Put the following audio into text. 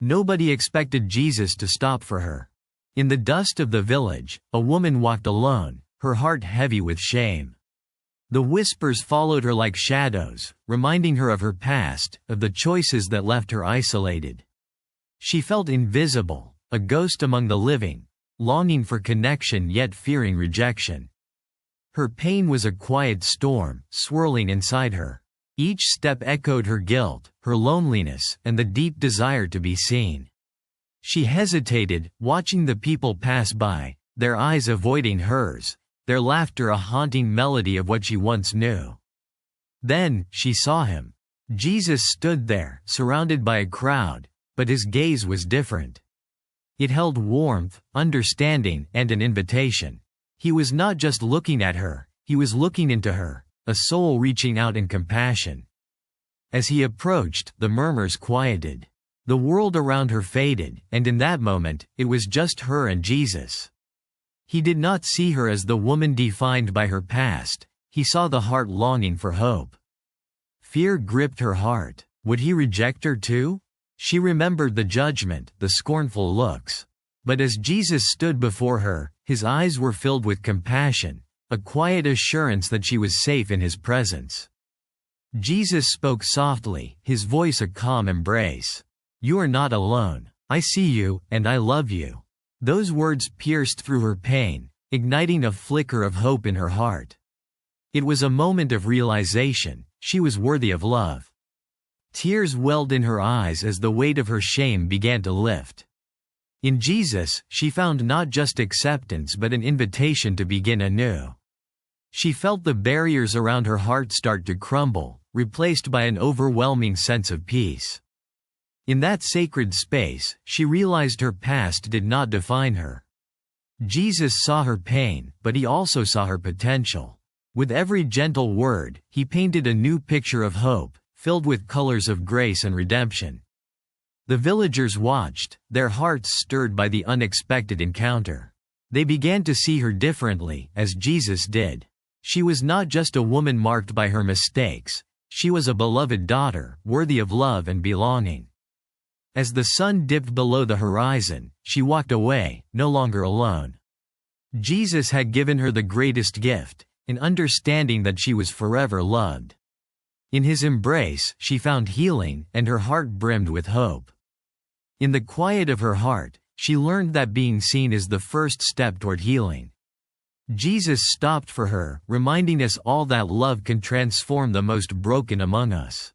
Nobody expected Jesus to stop for her. In the dust of the village, a woman walked alone, her heart heavy with shame. The whispers followed her like shadows, reminding her of her past, of the choices that left her isolated. She felt invisible, a ghost among the living, longing for connection yet fearing rejection. Her pain was a quiet storm, swirling inside her. Each step echoed her guilt, her loneliness, and the deep desire to be seen. She hesitated, watching the people pass by, their eyes avoiding hers, their laughter a haunting melody of what she once knew. Then, she saw him. Jesus stood there, surrounded by a crowd, but his gaze was different. It held warmth, understanding, and an invitation. He was not just looking at her, he was looking into her, a soul reaching out in compassion. As he approached, the murmurs quieted. The world around her faded, and in that moment, it was just her and Jesus. He did not see her as the woman defined by her past, he saw the heart longing for hope. Fear gripped her heart. Would he reject her too? She remembered the judgment, the scornful looks. But as Jesus stood before her, his eyes were filled with compassion, a quiet assurance that she was safe in his presence. Jesus spoke softly, his voice a calm embrace. "You are not alone. I see you, and I love you." Those words pierced through her pain, igniting a flicker of hope in her heart. It was a moment of realization, she was worthy of love. Tears welled in her eyes as the weight of her shame began to lift. In Jesus, she found not just acceptance but an invitation to begin anew. She felt the barriers around her heart start to crumble, replaced by an overwhelming sense of peace. In that sacred space, she realized her past did not define her. Jesus saw her pain, but he also saw her potential. With every gentle word, he painted a new picture of hope, filled with colors of grace and redemption. The villagers watched, their hearts stirred by the unexpected encounter. They began to see her differently, as Jesus did. She was not just a woman marked by her mistakes, she was a beloved daughter, worthy of love and belonging. As the sun dipped below the horizon, she walked away, no longer alone. Jesus had given her the greatest gift, an understanding that she was forever loved. In his embrace, she found healing, and her heart brimmed with hope. In the quiet of her heart, she learned that being seen is the first step toward healing. Jesus stopped for her, reminding us all that love can transform the most broken among us.